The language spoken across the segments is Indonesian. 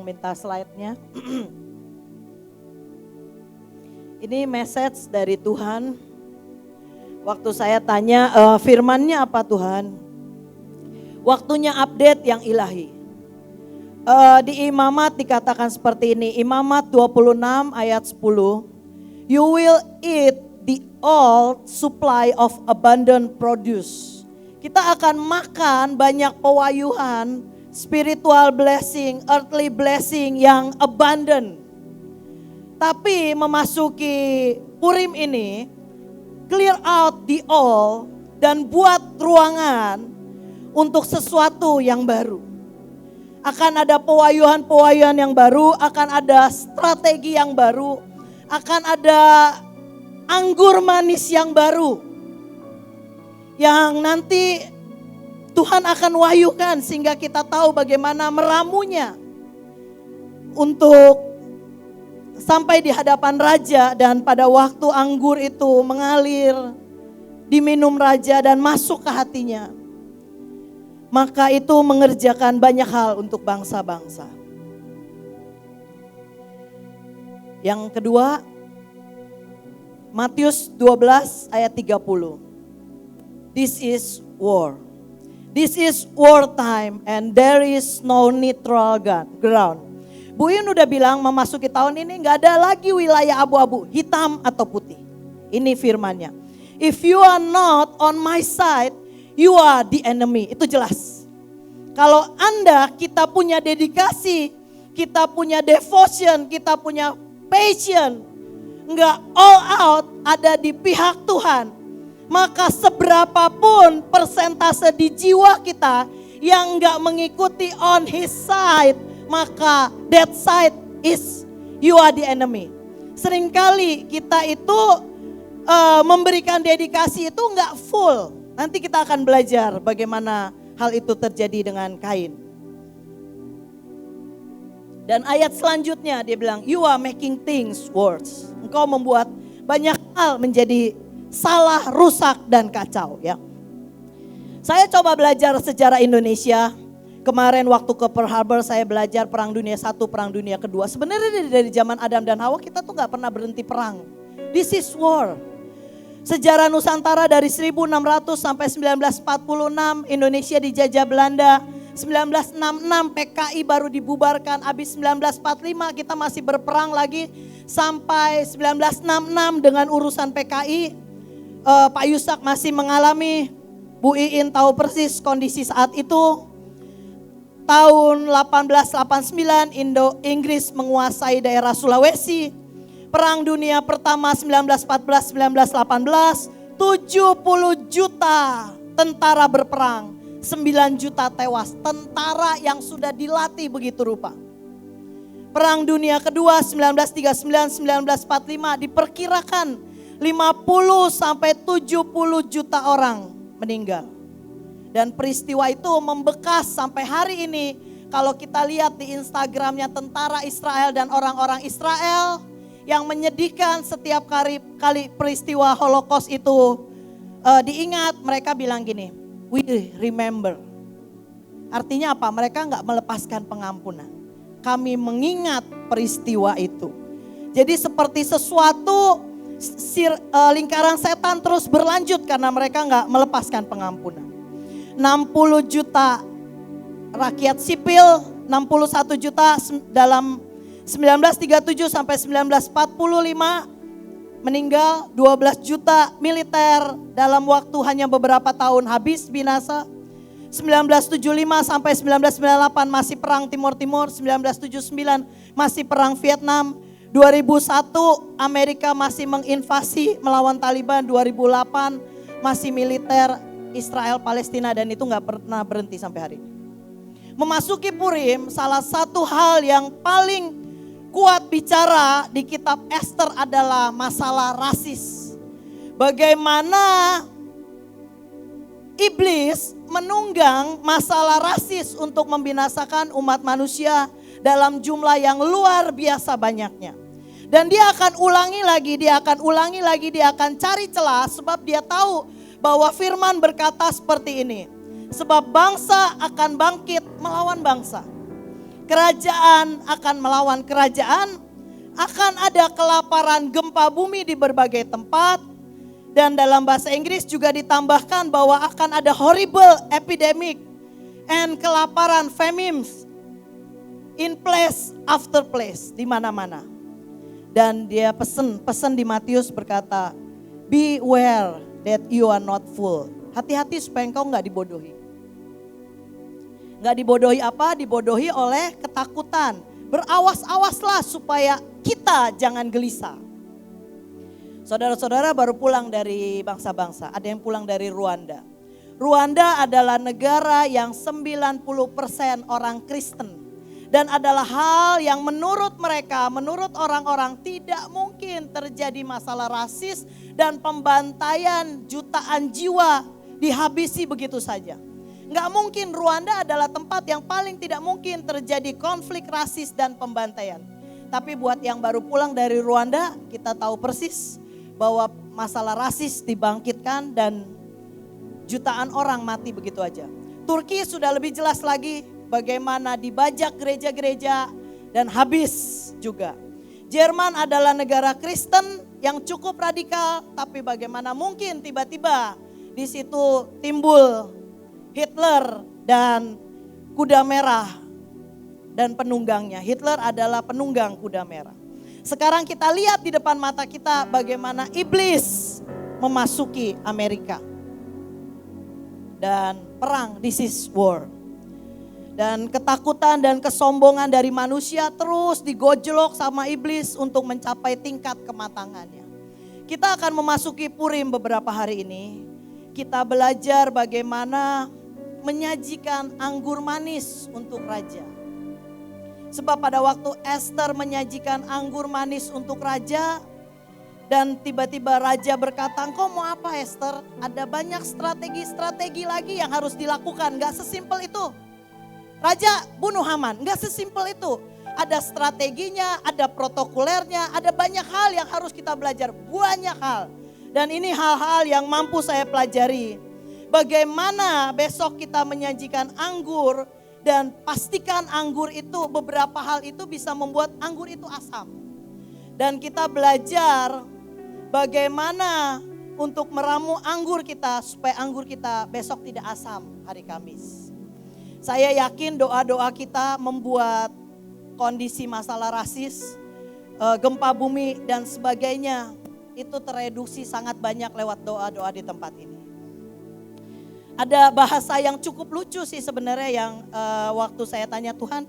tolong minta slide-nya. Ini message dari Tuhan. Waktu saya tanya firman-Nya apa Tuhan? Waktunya update yang ilahi. Di Imamat dikatakan seperti ini. Imamat 26 ayat 10. You will eat the all supply of abundant produce. Kita akan makan banyak pewahyuan, spiritual blessing, earthly blessing yang abundant. Tapi memasuki Purim ini, clear out the all dan buat ruangan untuk sesuatu yang baru. Akan ada pewahyuan-pewahyuan yang baru, akan ada strategi yang baru, akan ada anggur manis yang baru. Yang nanti Tuhan akan wahyukan sehingga kita tahu bagaimana meramunya. Untuk sampai di hadapan raja dan pada waktu anggur itu mengalir, diminum raja dan masuk ke hatinya. Maka itu mengerjakan banyak hal untuk bangsa-bangsa. Yang kedua, Matius 12 ayat 30. This is war. This is war time and there is no neutral ground. Bu Yun udah bilang memasuki tahun ini gak ada lagi wilayah abu-abu, hitam atau putih. Ini firmannya. If you are not on my side, you are the enemy. Itu jelas. Kalau kita punya dedikasi, kita punya devotion, kita punya passion, gak all out ada di pihak Tuhan. Maka seberapapun persentase di jiwa kita yang gak mengikuti on his side, maka that side is you are the enemy. Seringkali kita itu memberikan dedikasi itu gak full. Nanti kita akan belajar bagaimana hal itu terjadi dengan Kain. Dan ayat selanjutnya dia bilang, you are making things worse. Engkau membuat banyak hal menjadi salah, rusak, dan kacau ya. Saya coba belajar sejarah Indonesia. Kemarin waktu ke Pearl Harbor saya belajar Perang Dunia I, Perang Dunia II. Sebenarnya dari zaman Adam dan Hawa kita tuh gak pernah berhenti perang. This is war. Sejarah Nusantara dari 1600 sampai 1946 Indonesia dijajah Belanda. 1966 PKI baru dibubarkan. Habis 1945 kita masih berperang lagi sampai 1966 dengan urusan PKI. Pak Yusak masih mengalami, Bu Iin tahu persis kondisi saat itu. Tahun 1889 Inggris menguasai daerah Sulawesi. Perang Dunia Pertama 1914-1918, 70 juta tentara berperang, 9 juta tewas. Tentara yang sudah dilatih begitu rupa. Perang Dunia Kedua 1939-1945 diperkirakan 50 sampai 70 juta orang meninggal. Dan peristiwa itu membekas sampai hari ini. Kalau kita lihat di Instagramnya tentara Israel dan orang-orang Israel yang menyedihkan setiap kali peristiwa Holocaust itu diingat, mereka bilang gini, we remember. Artinya apa? Mereka gak melepaskan pengampunan. Kami mengingat peristiwa itu. Jadi seperti sesuatu lingkaran setan terus berlanjut karena mereka gak melepaskan pengampunan. 60 juta rakyat sipil, 61 juta dalam 1937 sampai 1945 meninggal, 12 juta militer dalam waktu hanya beberapa tahun habis binasa. 1975 sampai 1998 masih perang Timur-Timur, 1979 masih perang Vietnam, 2001 Amerika masih menginvasi melawan Taliban, 2008 masih militer Israel Palestina dan itu gak pernah berhenti sampai hari ini. Memasuki Purim, salah satu hal yang paling kuat bicara di kitab Esther adalah masalah rasis. Bagaimana iblis menunggang masalah rasis untuk membinasakan umat manusia dalam jumlah yang luar biasa banyaknya. Dan dia akan ulangi lagi, dia akan cari celah sebab dia tahu bahwa firman berkata seperti ini. Sebab bangsa akan bangkit melawan bangsa. kerajaan akan melawan kerajaan, akan ada kelaparan, gempa bumi di berbagai tempat. Dan dalam bahasa Inggris juga ditambahkan bahwa akan ada horrible epidemic and kelaparan, famines in place after place, di mana-mana. Dan dia pesan di Matius berkata, beware that you are not full. Hati-hati supaya engkau gak dibodohi. Gak dibodohi apa? Dibodohi oleh ketakutan. Berawas-awaslah supaya kita jangan gelisah. Saudara-saudara baru pulang dari bangsa-bangsa, ada yang pulang dari Rwanda. Rwanda adalah negara yang 90% orang Kristen. Dan adalah hal yang menurut mereka, menurut orang-orang tidak mungkin terjadi masalah rasis dan pembantaian jutaan jiwa dihabisi begitu saja. Nggak mungkin, Rwanda adalah tempat yang paling tidak mungkin terjadi konflik rasis dan pembantaian. Tapi buat yang baru pulang dari Rwanda, kita tahu persis bahwa masalah rasis dibangkitkan dan jutaan orang mati begitu aja. Turki sudah lebih jelas lagi bagaimana dibajak gereja-gereja dan habis juga. Jerman adalah negara Kristen yang cukup radikal, tapi bagaimana mungkin tiba-tiba di situ timbul Hitler dan kuda merah dan penunggangnya. Hitler adalah penunggang kuda merah. Sekarang kita lihat di depan mata kita bagaimana iblis memasuki Amerika. Dan perang, this is war. Dan ketakutan dan kesombongan dari manusia terus digojlok sama iblis untuk mencapai tingkat kematangannya. Kita akan memasuki Purim beberapa hari ini. Kita belajar bagaimana menyajikan anggur manis untuk raja. Sebab pada waktu Esther menyajikan anggur manis untuk raja, dan tiba-tiba raja berkata, engkau mau apa Esther? Ada banyak strategi-strategi lagi yang harus dilakukan, gak sesimpel itu. Raja bunuh Haman, gak sesimpel itu. Ada strateginya, ada protokolernya, ada banyak hal yang harus kita belajar, banyak hal. Dan ini hal-hal yang mampu saya pelajari. Bagaimana besok kita menyajikan anggur, dan pastikan anggur itu, beberapa hal itu bisa membuat anggur itu asam. Dan kita belajar bagaimana untuk meramu anggur kita supaya anggur kita besok tidak asam hari Kamis. Saya yakin doa-doa kita membuat kondisi masalah rasis, gempa bumi dan sebagainya itu tereduksi sangat banyak lewat doa-doa di tempat ini. Ada bahasa yang cukup lucu sih sebenarnya yang waktu saya tanya Tuhan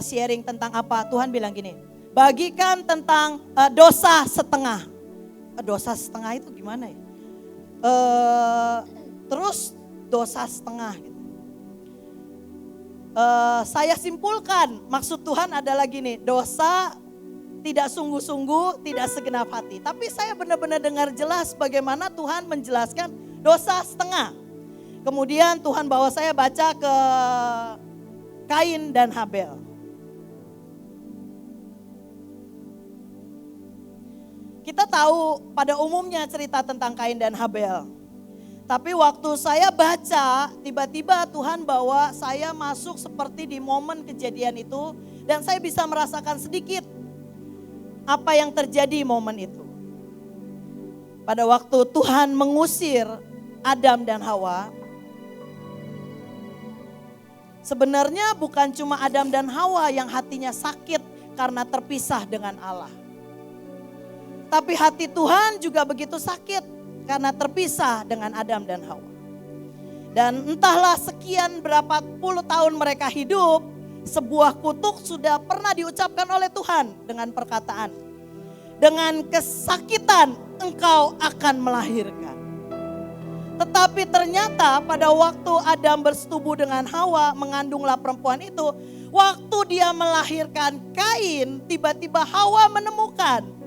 sharing tentang apa, Tuhan bilang gini, bagikan tentang dosa setengah. Dosa setengah itu gimana ya? Terus dosa setengah gitu. Saya simpulkan maksud Tuhan adalah gini, dosa tidak sungguh-sungguh, tidak segenap hati. Tapi saya benar-benar dengar jelas bagaimana Tuhan menjelaskan dosa setengah. Kemudian Tuhan bawa saya baca ke Kain dan Habel. Kita tahu pada umumnya cerita tentang Kain dan Habel. Tapi waktu saya baca, tiba-tiba Tuhan bawa saya masuk seperti di momen kejadian itu. Dan saya bisa merasakan sedikit apa yang terjadi momen itu. Pada waktu Tuhan mengusir Adam dan Hawa, sebenarnya bukan cuma Adam dan Hawa yang hatinya sakit karena terpisah dengan Allah. Tapi hati Tuhan juga begitu sakit karena terpisah dengan Adam dan Hawa. Dan entahlah sekian berapa puluh tahun mereka hidup, sebuah kutuk sudah pernah diucapkan oleh Tuhan dengan perkataan, dengan kesakitan engkau akan melahirkan. Tetapi ternyata pada waktu Adam bersetubuh dengan Hawa, mengandunglah perempuan itu. Waktu dia melahirkan Kain, tiba-tiba Hawa menemukan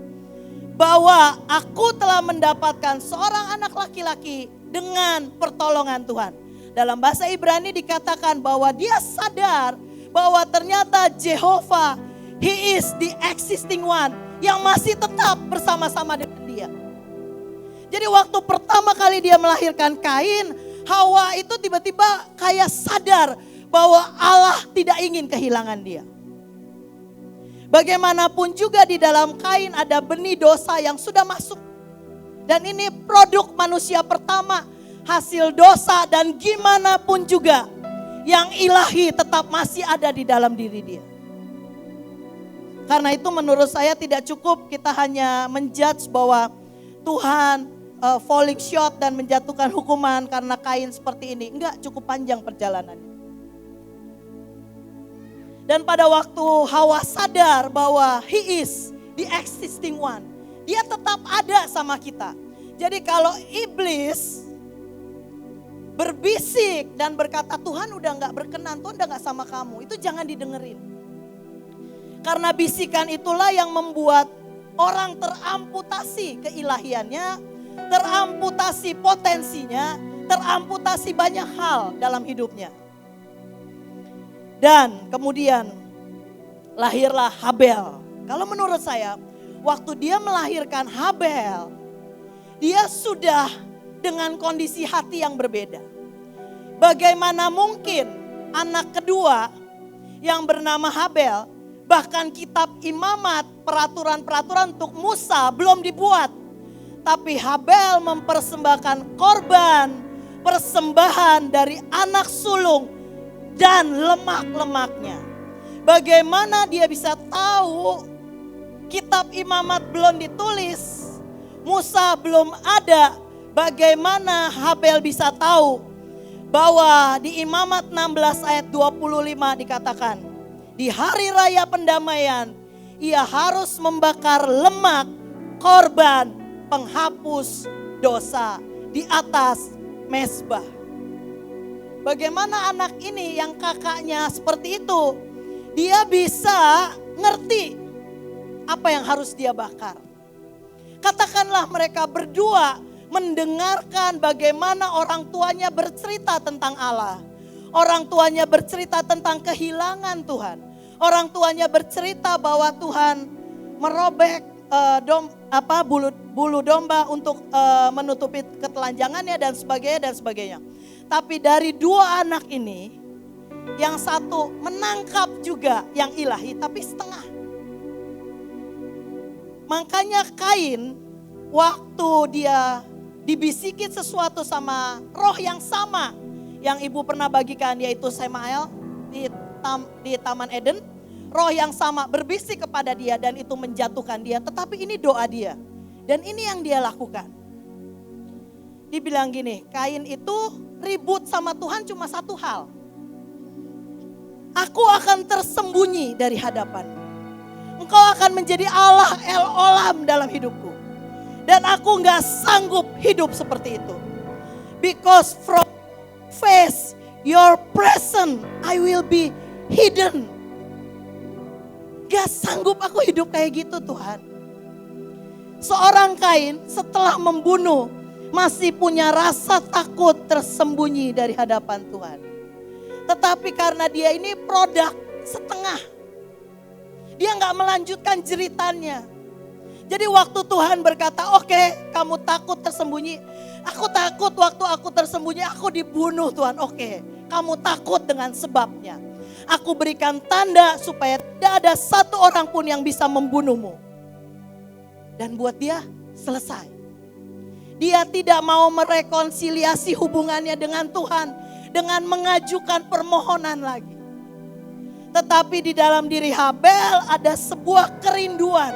bahwa aku telah mendapatkan seorang anak laki-laki dengan pertolongan Tuhan. Dalam bahasa Ibrani dikatakan bahwa dia sadar bahwa ternyata Jehovah, He is the existing one yang masih tetap bersama-sama dengan dia. Jadi waktu pertama kali dia melahirkan Kain, Hawa itu tiba-tiba kayak sadar bahwa Allah tidak ingin kehilangan dia. Bagaimanapun juga di dalam Kain ada benih dosa yang sudah masuk. Dan ini produk manusia pertama, hasil dosa, dan gimana pun juga yang ilahi tetap masih ada di dalam diri dia. Karena itu menurut saya tidak cukup kita hanya menjudge bahwa Tuhan falling short dan menjatuhkan hukuman karena Kain seperti ini. Enggak, cukup panjang perjalanannya. Dan pada waktu Hawa sadar bahwa he is the existing one, dia tetap ada sama kita. Jadi kalau iblis berbisik dan berkata Tuhan udah gak berkenan, Tuhan udah gak sama kamu, itu jangan didengerin. Karena bisikan itulah yang membuat orang teramputasi keilahiannya, teramputasi potensinya, teramputasi banyak hal dalam hidupnya. Dan kemudian lahirlah Habel. Kalau menurut saya, waktu dia melahirkan Habel, dia sudah dengan kondisi hati yang berbeda. Bagaimana mungkin anak kedua yang bernama Habel, bahkan kitab imamat, peraturan-peraturan untuk Musa belum dibuat. Tapi Habel mempersembahkan korban, persembahan dari anak sulung dan lemak-lemaknya. Bagaimana dia bisa tahu kitab imamat belum ditulis, Musa belum ada, bagaimana Habel bisa tahu bahwa di imamat 16 ayat 25 dikatakan, di hari raya pendamaian ia harus membakar lemak korban penghapus dosa di atas mezbah. Bagaimana anak ini yang kakaknya seperti itu, dia bisa ngerti apa yang harus dia bakar. Katakanlah mereka berdua mendengarkan bagaimana orang tuanya bercerita tentang Allah. Orang tuanya bercerita tentang kehilangan Tuhan. Orang tuanya bercerita bahwa Tuhan merobek bulu domba untuk menutupi ketelanjangannya dan sebagainya. Tapi dari dua anak ini, yang satu menangkap juga yang ilahi tapi setengah. Makanya Kain waktu dia dibisikin sesuatu sama roh yang sama yang ibu pernah bagikan, yaitu Semael di Taman Eden. Roh yang sama berbisik kepada dia dan itu menjatuhkan dia. Tetapi ini doa dia. Dan ini yang dia lakukan. Dibilang gini, Kain itu ribut sama Tuhan cuma satu hal. Aku akan tersembunyi dari hadapan. Engkau akan menjadi Allah El Olam dalam hidupku. Dan aku gak sanggup hidup seperti itu. Because from face your presence I will be hidden. Gak sanggup aku hidup kayak gitu Tuhan. Seorang Kain setelah membunuh masih punya rasa takut tersembunyi dari hadapan Tuhan. Tetapi karena dia ini produk setengah, dia gak melanjutkan jeritannya. Jadi waktu Tuhan berkata, oke, kamu takut tersembunyi. Aku takut waktu aku tersembunyi, aku dibunuh Tuhan. Oke, kamu takut dengan sebabnya. Aku berikan tanda supaya tidak ada satu orang pun yang bisa membunuhmu. Dan buat dia selesai. Dia tidak mau merekonsiliasi hubungannya dengan Tuhan dengan mengajukan permohonan lagi. Tetapi di dalam diri Habel ada sebuah kerinduan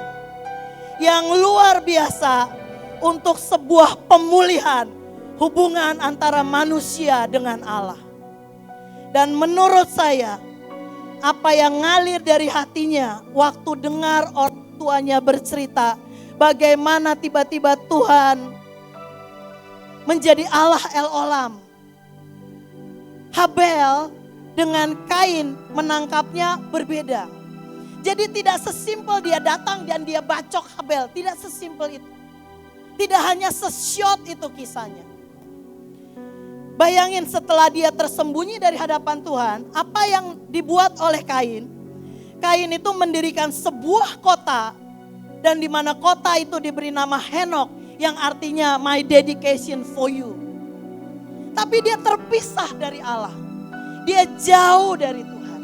yang luar biasa untuk sebuah pemulihan hubungan antara manusia dengan Allah. Dan menurut saya, apa yang ngalir dari hatinya waktu dengar orang tuanya bercerita bagaimana tiba-tiba Tuhan menjadi Allah El Olam. Habel dengan Kain menangkapnya berbeda. Jadi tidak sesimpel dia datang dan dia bacok Habel, tidak sesimpel itu. Tidak hanya se-short itu kisahnya. Bayangin setelah dia tersembunyi dari hadapan Tuhan, apa yang dibuat oleh Kain? Kain itu mendirikan sebuah kota dan di mana kota itu diberi nama Henok yang artinya my dedication for you. Tapi dia terpisah dari Allah. Dia jauh dari Tuhan.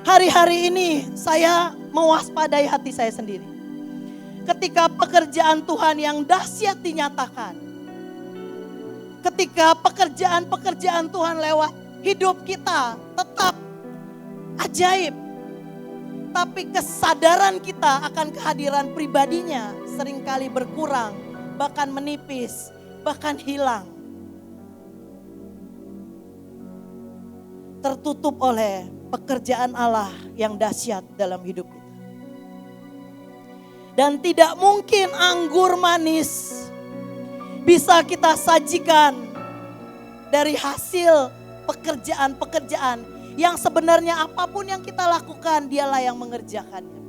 Hari-hari ini saya mewaspadai hati saya sendiri. Ketika pekerjaan Tuhan yang dahsyat dinyatakan. Ketika pekerjaan Tuhan lewat hidup kita tetap ajaib. Tapi kesadaran kita akan kehadiran pribadinya seringkali berkurang, bahkan menipis, bahkan hilang. Tertutup oleh pekerjaan Allah yang dahsyat dalam hidup kita. Dan tidak mungkin anggur manis bisa kita sajikan dari hasil pekerjaan-pekerjaan yang sebenarnya apapun yang kita lakukan, dialah yang mengerjakannya.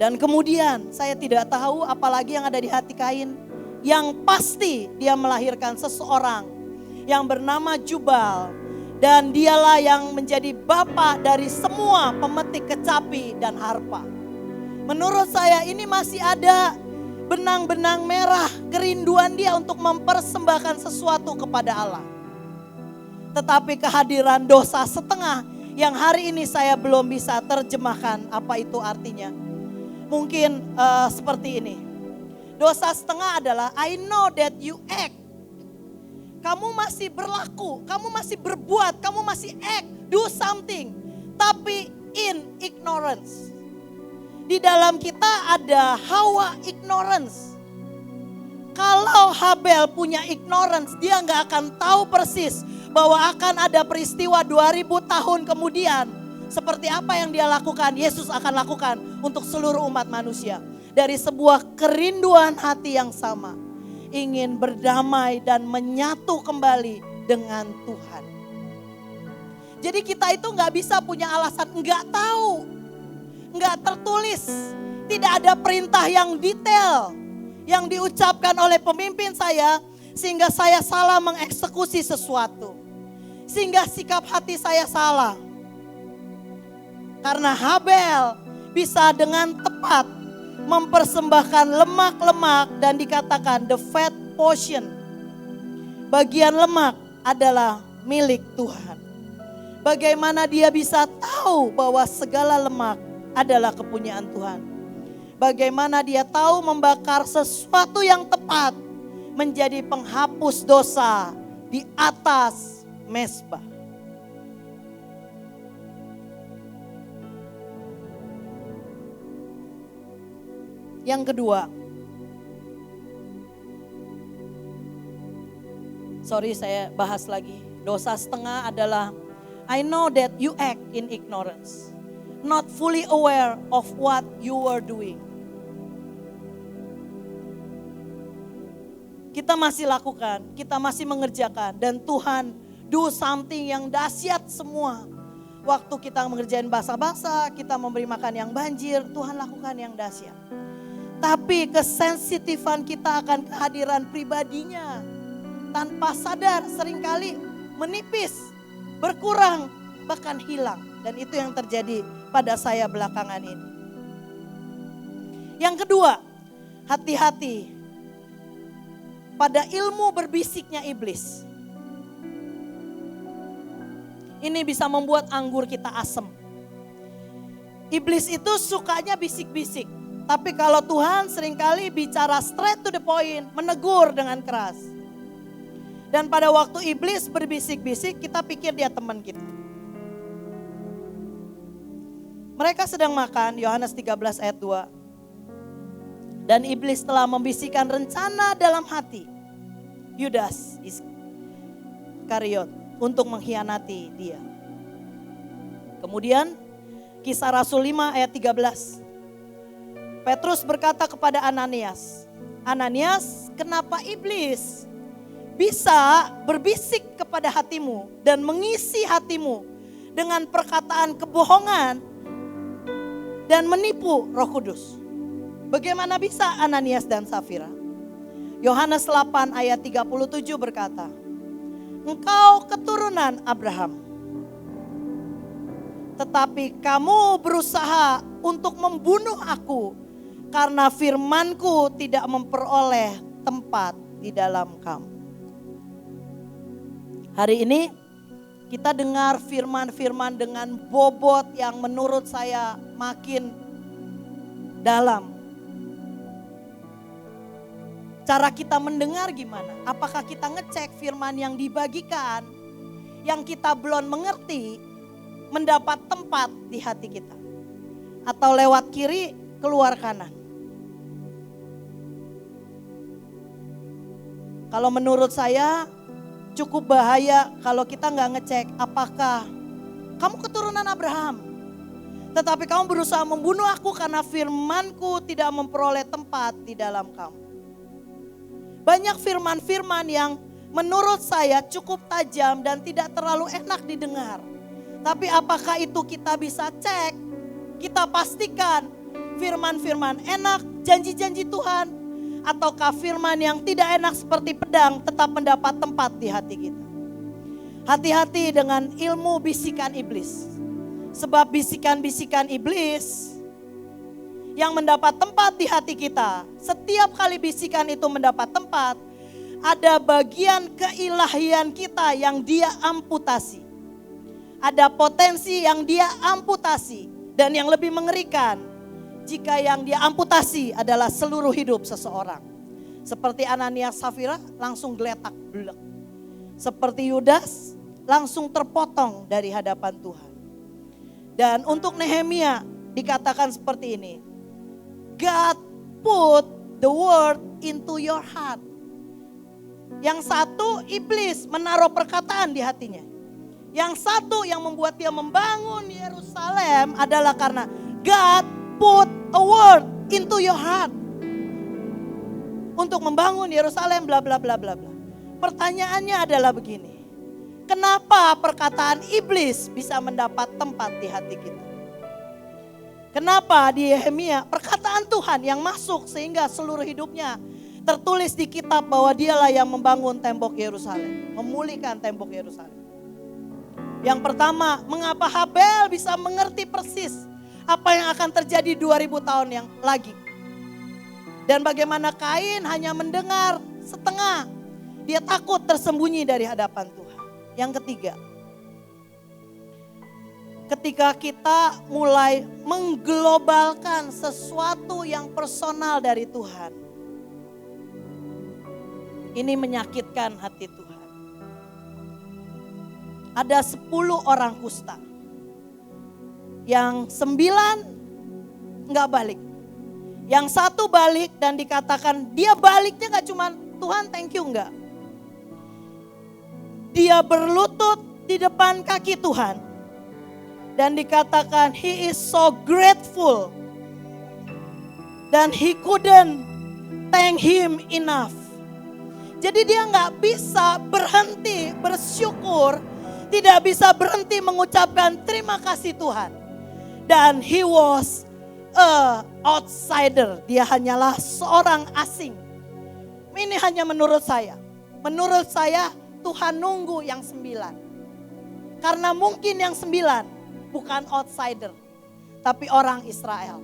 Dan kemudian saya tidak tahu apalagi yang ada di hati Kain. Yang pasti dia melahirkan seseorang yang bernama Jubal. Dan dialah yang menjadi bapa dari semua pemetik kecapi dan harpa. Menurut saya ini masih ada benang-benang merah kerinduan dia untuk mempersembahkan sesuatu kepada Allah. Tetapi kehadiran dosa setengah yang hari ini saya belum bisa terjemahkan apa itu artinya. Mungkin seperti ini. Dosa setengah adalah I know that you act. Kamu masih berlaku, kamu masih berbuat, kamu masih act, do something. Tapi in ignorance. Di dalam kita ada hawa ignorance. Kalau Habel punya ignorance, dia gak akan tahu persis bahwa akan ada peristiwa 2000 tahun kemudian. Seperti apa yang dia lakukan, Yesus akan lakukan untuk seluruh umat manusia. Dari sebuah kerinduan hati yang sama. Ingin berdamai dan menyatu kembali dengan Tuhan. Jadi kita itu gak bisa punya alasan gak tahu. Gak tertulis. Tidak ada perintah yang detail. Yang diucapkan oleh pemimpin saya. Sehingga saya salah mengeksekusi sesuatu. Sehingga sikap hati saya salah. Karena Habel bisa dengan tepat mempersembahkan lemak-lemak dan dikatakan the fat portion. Bagian lemak adalah milik Tuhan. Bagaimana dia bisa tahu bahwa segala lemak adalah kepunyaan Tuhan. Bagaimana dia tahu membakar sesuatu yang tepat menjadi penghapus dosa di atas mezbah. Yang kedua, saya bahas lagi. Dosa setengah adalah I know that you act in ignorance, not fully aware of what you were doing. Kita masih lakukan, kita masih mengerjakan, dan Tuhan do something yang dahsyat semua. Waktu kita mengerjain basa-basa, kita memberi makan yang banjir, Tuhan lakukan yang dahsyat. Tapi kesensitifan kita akan kehadiran pribadinya tanpa sadar seringkali menipis, berkurang, bahkan hilang. Dan itu yang terjadi pada saya belakangan ini. Yang kedua, hati-hati pada ilmu berbisiknya iblis. Ini bisa membuat anggur kita asem. Iblis itu sukanya bisik-bisik. Tapi kalau Tuhan seringkali bicara straight to the point, menegur dengan keras. Dan pada waktu iblis berbisik-bisik, kita pikir dia teman kita. Mereka sedang makan, Yohanes 13 ayat 2. Dan iblis telah membisikkan rencana dalam hati Yudas Iskariot untuk mengkhianati dia. Kemudian Kisah Rasul 5 ayat 13. Petrus berkata kepada Ananias, Ananias, kenapa iblis bisa berbisik kepada hatimu dan mengisi hatimu dengan perkataan kebohongan dan menipu Roh Kudus? Bagaimana bisa Ananias dan Safira? Yohanes 8 ayat 37 berkata, engkau keturunan Abraham, tetapi kamu berusaha untuk membunuh aku karena firmanku tidak memperoleh tempat di dalam kamu. Hari ini Kita dengar firman-firman dengan bobot yang menurut saya makin dalam. Cara kita mendengar gimana? Apakah kita ngecek firman yang dibagikan, yang kita belum mengerti, mendapat tempat di hati kita? Atau lewat kiri, keluar kanan? Kalau menurut saya cukup bahaya kalau kita nggak ngecek apakah kamu keturunan Abraham. Tetapi kamu berusaha membunuh aku karena firmanku tidak memperoleh tempat di dalam kamu. Banyak firman-firman yang menurut saya cukup tajam dan tidak terlalu enak didengar. Tapi apakah itu kita bisa cek? Kita pastikan firman-firman enak, janji-janji Tuhan. Ataukah firman yang tidak enak seperti pedang tetap mendapat tempat di hati kita. Hati-hati dengan ilmu bisikan iblis. Sebab bisikan-bisikan iblis yang mendapat tempat di hati kita, setiap kali bisikan itu mendapat tempat, ada bagian keilahian kita yang dia amputasi. Ada potensi yang dia amputasi. Dan yang lebih mengerikan, jika yang dia amputasi adalah seluruh hidup seseorang. Seperti Ananias Safira langsung geletak blek. Seperti Yudas langsung terpotong dari hadapan Tuhan. Dan untuk Nehemia dikatakan seperti ini. God put the word into your heart. Yang satu iblis menaruh perkataan di hatinya. Yang satu yang membuat dia membangun Yerusalem adalah karena God put a word into your heart. Untuk membangun Yerusalem bla bla bla bla bla. Pertanyaannya adalah begini. Kenapa perkataan iblis bisa mendapat tempat di hati kita? Kenapa di Nehemia perkataan Tuhan yang masuk sehingga seluruh hidupnya tertulis di kitab bahwa dialah yang membangun tembok Yerusalem, memulihkan tembok Yerusalem. Yang pertama, mengapa Habel bisa mengerti persis apa yang akan terjadi 2000 tahun yang lagi. Dan bagaimana Kain hanya mendengar setengah. Dia takut tersembunyi dari hadapan Tuhan. Yang ketiga, ketika kita mulai mengglobalkan sesuatu yang personal dari Tuhan. Ini menyakitkan hati Tuhan. Ada 10 orang kusta. Yang 9 nggak balik. Yang 1 balik dan dikatakan dia baliknya nggak cuma Tuhan thank you enggak. Dia berlutut di depan kaki Tuhan. Dan dikatakan he is so grateful. Dan he couldn't thank him enough. Jadi dia nggak bisa berhenti bersyukur. Tidak bisa berhenti mengucapkan terima kasih Tuhan. Dan he was a outsider. Dia hanyalah seorang asing. Ini hanya menurut saya. Menurut saya Tuhan nunggu yang 9. Karena mungkin yang 9 bukan outsider. Tapi orang Israel.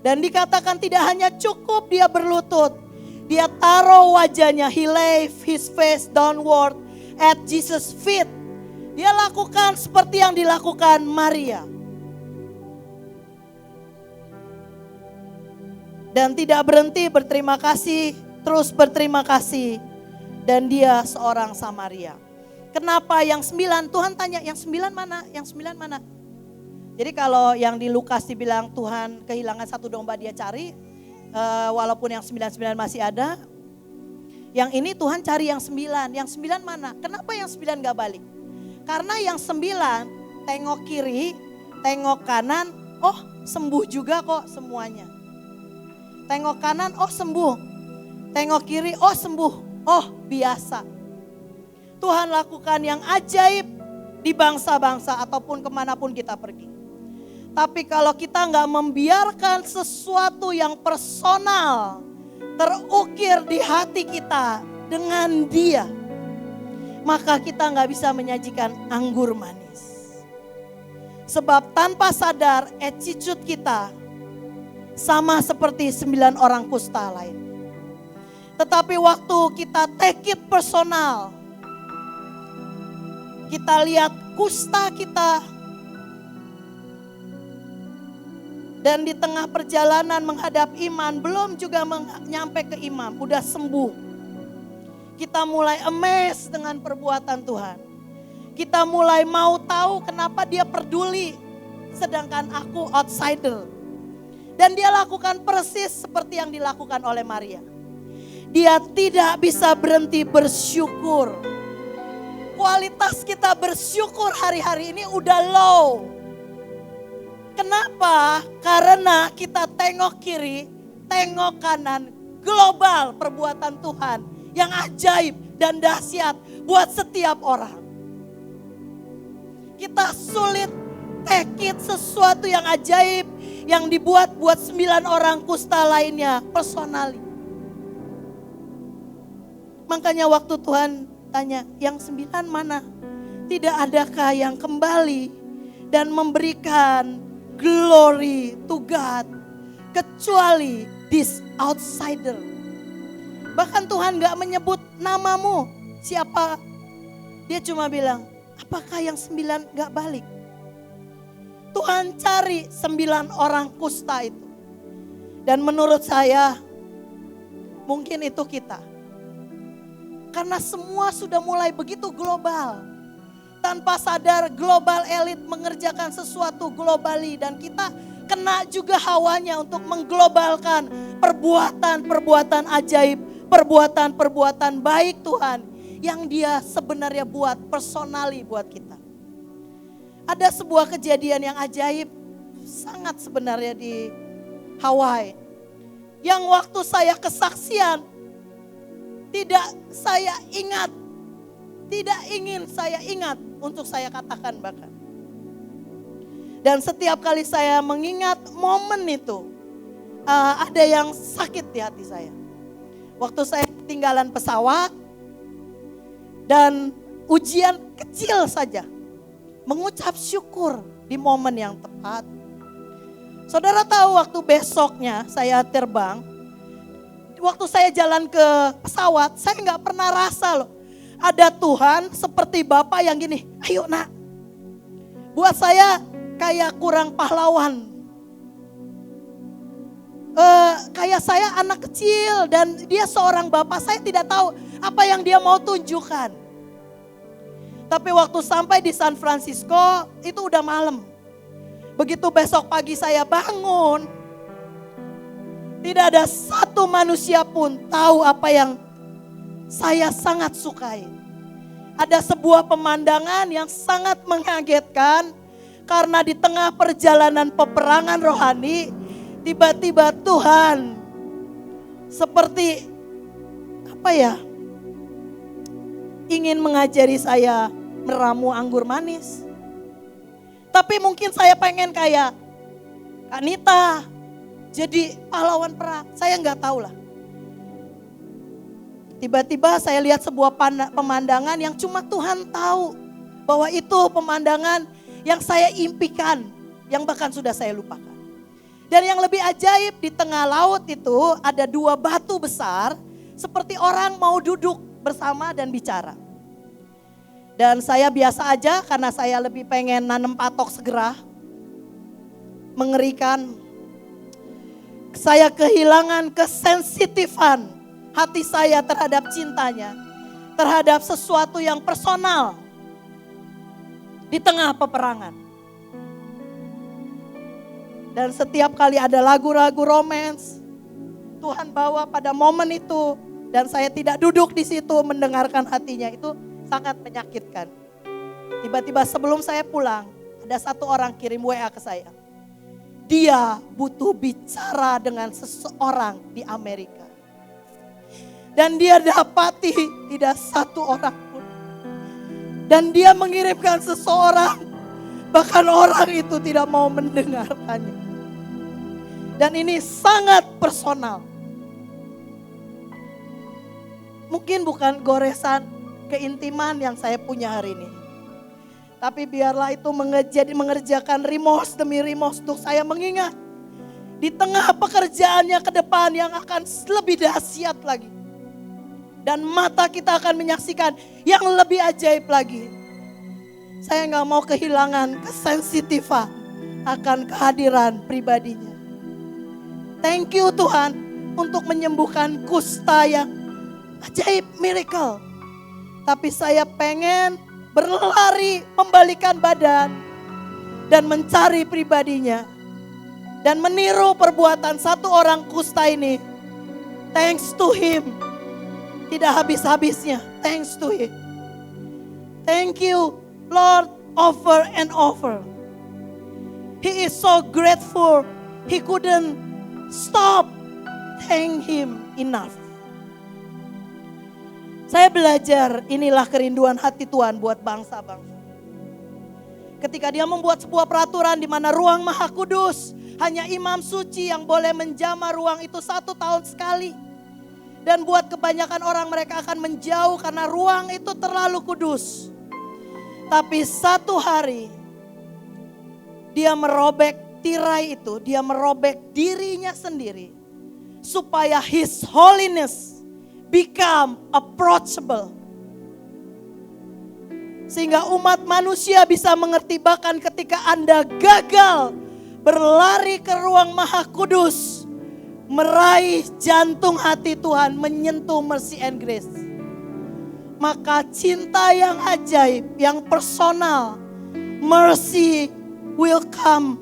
Dan dikatakan tidak hanya cukup dia berlutut. Dia taruh wajahnya. He lay his face downward at Jesus' feet. Dia lakukan seperti yang dilakukan Maria. Dan tidak berhenti berterima kasih, terus berterima kasih. Dan dia seorang Samaria. Kenapa yang 9? Tuhan tanya yang 9 mana? Yang 9 mana? Jadi kalau yang di Lukas dibilang Tuhan kehilangan 1 domba dia cari. Walaupun yang 99 masih ada. Yang ini Tuhan cari yang 9. Yang 9 mana? Kenapa yang 9 gak balik? Karena yang 9 tengok kiri, tengok kanan. Oh sembuh juga kok semuanya. Tengok kanan, oh sembuh. Tengok kiri, oh sembuh. Oh biasa. Tuhan lakukan yang ajaib di bangsa-bangsa ataupun kemanapun kita pergi. Tapi kalau kita nggak membiarkan sesuatu yang personal terukir di hati kita dengan Dia, maka kita nggak bisa menyajikan anggur manis. Sebab tanpa sadar attitude kita sama seperti 9 orang kusta lain. Tetapi waktu kita take it personal, Kita lihat kusta kita. Dan di tengah perjalanan menghadap iman, belum juga nyampe ke imam, udah sembuh. Kita mulai amazed dengan perbuatan Tuhan. Kita mulai mau tahu kenapa dia peduli, sedangkan aku outsider. Dan dia lakukan persis seperti yang dilakukan oleh Maria. Dia tidak bisa berhenti bersyukur. Kualitas kita bersyukur hari-hari ini udah low. Kenapa? Karena kita tengok kiri, tengok kanan, global perbuatan Tuhan yang ajaib dan dahsyat buat setiap orang. Kita sulit take it sesuatu yang ajaib yang dibuat buat 9 orang kusta lainnya personally. Makanya waktu Tuhan tanya, yang 9 mana? Tidak adakah yang kembali dan memberikan glory to God kecuali this outsider. Bahkan Tuhan gak menyebut namamu siapa. Dia cuma bilang, apakah yang 9 gak balik? Tuhan cari 9 orang kusta itu. Dan menurut saya mungkin itu kita. Karena semua sudah mulai begitu global. Tanpa sadar global elit mengerjakan sesuatu globally. Dan kita kena juga hawanya untuk mengglobalkan perbuatan-perbuatan ajaib. Perbuatan-perbuatan baik Tuhan. Yang dia sebenarnya buat personally buat kita. Ada sebuah kejadian yang ajaib. Sangat sebenarnya di Hawaii. Yang waktu saya kesaksian. Tidak saya ingat, tidak ingin saya ingat untuk saya katakan bahkan. Dan setiap kali saya mengingat momen itu, ada yang sakit di hati saya. Waktu saya ketinggalan pesawat dan ujian kecil saja, mengucap syukur di momen yang tepat. Saudara tahu waktu besoknya saya terbang, waktu saya jalan ke pesawat, saya nggak pernah rasa loh. Ada Tuhan seperti Bapak yang gini, ayo nak. Buat saya kayak kurang pahlawan. Kayak saya anak kecil dan dia seorang Bapak, saya tidak tahu apa yang dia mau tunjukkan. Tapi waktu sampai di San Francisco, itu udah malam. Begitu besok pagi saya bangun, tidak ada satu manusia pun tahu apa yang saya sangat sukai. Ada sebuah pemandangan yang sangat mengagetkan. Karena di tengah perjalanan peperangan rohani, tiba-tiba Tuhan seperti ingin mengajari saya meramu anggur manis. Tapi mungkin saya pengen kayak Kak Nita, jadi pahlawan perang, saya nggak tahu lah. Tiba-tiba saya lihat sebuah pemandangan yang cuma Tuhan tahu. Bahwa itu pemandangan yang saya impikan, yang bahkan sudah saya lupakan. Dan yang lebih ajaib di tengah laut itu ada 2 batu besar. Seperti orang mau duduk bersama dan bicara. Dan saya biasa aja karena saya lebih pengen nanam patok segera. Mengerikan. Saya kehilangan kesensitifan hati saya terhadap cintanya. Terhadap sesuatu yang personal. Di tengah peperangan. Dan setiap kali ada lagu-lagu romance. Tuhan bawa pada momen itu. Dan saya tidak duduk di situ mendengarkan hatinya. Itu sangat menyakitkan. Tiba-tiba sebelum saya pulang. Ada satu orang kirim WA ke saya. Dia butuh bicara dengan seseorang di Amerika. Dan dia dapati tidak satu orang pun. Dan dia mengirimkan seseorang. Bahkan orang itu tidak mau mendengarkannya. Dan ini sangat personal. Mungkin bukan goresan keintiman yang saya punya hari ini. Tapi biarlah itu mengerjakan remorse demi remorse untuk saya mengingat. Di tengah pekerjaannya ke depan yang akan lebih dahsyat lagi. Dan mata kita akan menyaksikan yang lebih ajaib lagi. Saya gak mau kehilangan kesensitifan akan kehadiran pribadinya. Thank you Tuhan untuk menyembuhkan kusta yang ajaib, miracle. Tapi saya pengen berlari, membalikan badan dan mencari pribadinya. Dan meniru perbuatan satu orang kusta ini. Thanks to him. Tidak habis-habisnya. Thanks to him. Thank you Lord, over and over. He is so grateful. He couldn't stop. Thank him enough. Saya belajar, inilah kerinduan hati Tuhan buat bangsa-bangsa. Ketika dia membuat sebuah peraturan di mana ruang Maha Kudus, hanya imam suci yang boleh menjamah ruang itu 1 tahun sekali. Dan buat kebanyakan orang mereka akan menjauh karena ruang itu terlalu kudus. Tapi satu hari dia merobek tirai itu, dia merobek dirinya sendiri. Supaya His Holiness become approachable. Sehingga umat manusia bisa mengerti bahkan ketika Anda gagal berlari ke ruang Maha Kudus, meraih jantung hati Tuhan, menyentuh mercy and grace. Maka cinta yang ajaib, yang personal, mercy will come.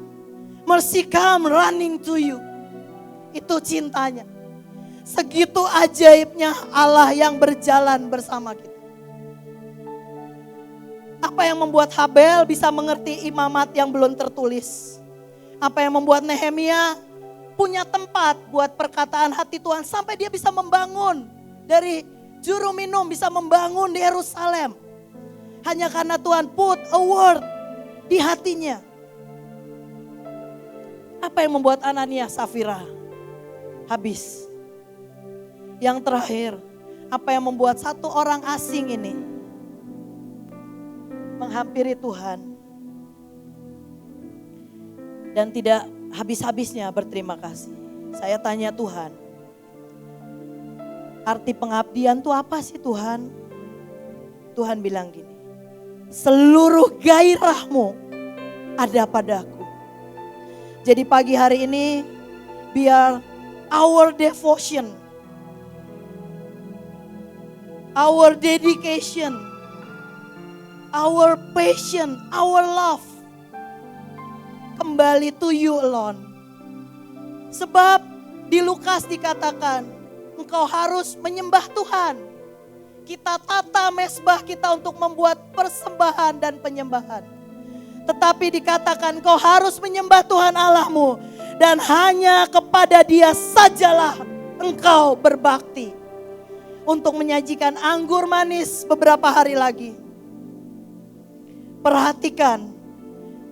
Mercy come running to you. Itu cintanya. Segitu ajaibnya Allah yang berjalan bersama kita. Apa yang membuat Habel bisa mengerti imamat yang belum tertulis? Apa yang membuat Nehemia punya tempat buat perkataan hati Tuhan sampai dia bisa membangun dari juru minum, bisa membangun di Yerusalem. Hanya karena Tuhan put a word di hatinya. Apa yang membuat Anania Safira habis? Yang terakhir, apa yang membuat satu orang asing ini menghampiri Tuhan dan tidak habis-habisnya berterima kasih? Saya tanya Tuhan, arti pengabdian itu apa sih Tuhan? Tuhan bilang gini, seluruh gairahmu ada padaku. Jadi pagi hari ini biar our devotion, our dedication, our passion, our love kembali to you alone. Sebab di Lukas dikatakan engkau harus menyembah Tuhan. Kita tata mezbah kita untuk membuat persembahan dan penyembahan. Tetapi dikatakan engkau harus menyembah Tuhan Allahmu. Dan hanya kepada Dia sajalah engkau berbakti. Untuk menyajikan anggur manis beberapa hari lagi. Perhatikan,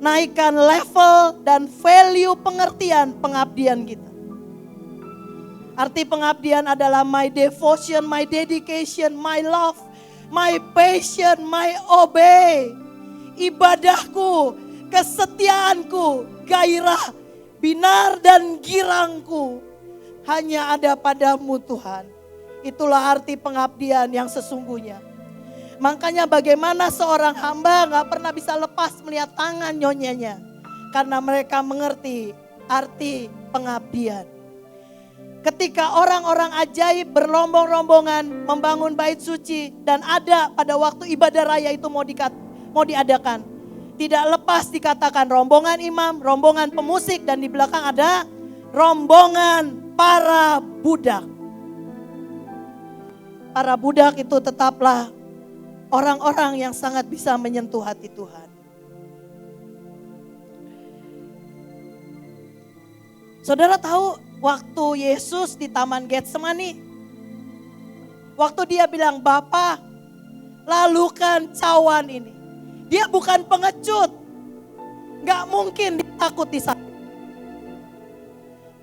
naikkan level dan value pengertian pengabdian kita. Arti pengabdian adalah my devotion, my dedication, my love, my passion, my obey. Ibadahku, kesetiaanku, gairah, binar dan girangku hanya ada padamu Tuhan. Itulah arti pengabdian yang sesungguhnya. Makanya bagaimana seorang hamba gak pernah bisa lepas melihat tangan nyonyanya. Karena mereka mengerti arti pengabdian. Ketika orang-orang ajaib berlombong-rombongan membangun bait suci. Dan ada pada waktu ibadah raya itu mau diadakan. Tidak lepas dikatakan rombongan imam, rombongan pemusik. Dan di belakang ada rombongan para budak. Para budak itu tetaplah orang-orang yang sangat bisa menyentuh hati Tuhan. Saudara tahu waktu Yesus di Taman Getsemani, waktu dia bilang, Bapa, lalukan cawan ini. Dia bukan pengecut, gak mungkin ditakuti sakit.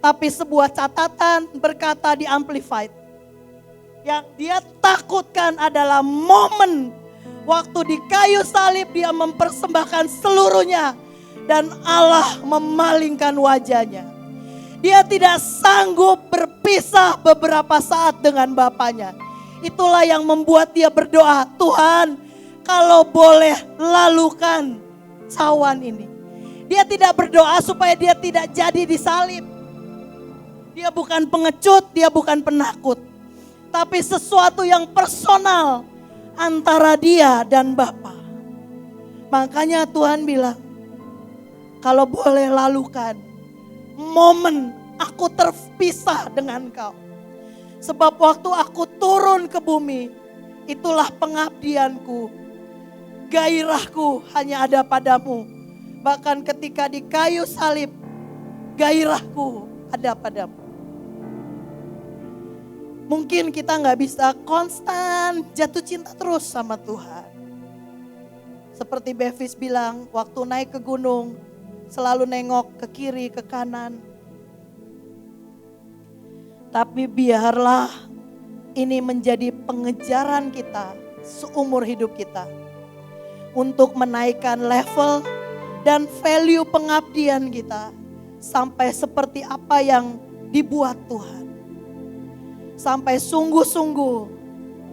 Tapi sebuah catatan berkata di Amplified, yang dia takutkan adalah momen waktu di kayu salib dia mempersembahkan seluruhnya dan Allah memalingkan wajahnya. Dia tidak sanggup berpisah beberapa saat dengan Bapaknya. Itulah yang membuat dia berdoa, Tuhan, kalau boleh lalukan cawan ini. Dia tidak berdoa supaya dia tidak jadi disalib. Dia bukan pengecut, dia bukan penakut. Tapi sesuatu yang personal antara dia dan Bapa. Makanya Tuhan bilang, kalau boleh lalukan momen aku terpisah dengan kau. Sebab waktu aku turun ke bumi, itulah pengabdianku. Gairahku hanya ada padamu. Bahkan ketika di kayu salib, gairahku ada padamu. Mungkin kita gak bisa konstan jatuh cinta terus sama Tuhan. Seperti Bevis bilang, waktu naik ke gunung, selalu nengok ke kiri, ke kanan. Tapi biarlah ini menjadi pengejaran kita seumur hidup kita. Untuk menaikkan level dan value pengabdian kita. Sampai seperti apa yang dibuat Tuhan. Sampai sungguh-sungguh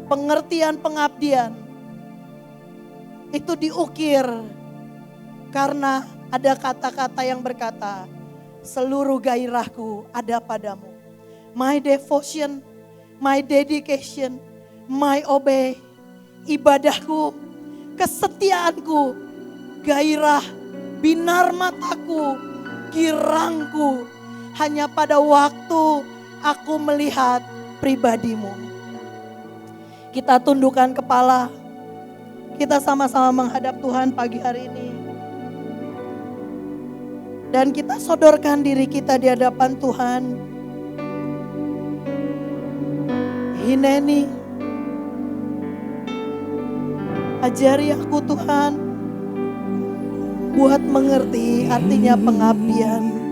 pengertian pengabdian itu diukir. Karena ada kata-kata yang berkata, seluruh gairahku ada padamu. My devotion, my dedication, my obey, ibadahku, kesetiaanku, gairah, binar mataku, girangku, hanya pada waktu aku melihat pribadimu. Kita tundukkan kepala, kita sama-sama menghadap Tuhan pagi hari ini. Dan kita sodorkan diri kita di hadapan Tuhan. Hineni, ajari aku Tuhan, buat mengerti artinya pengabdian.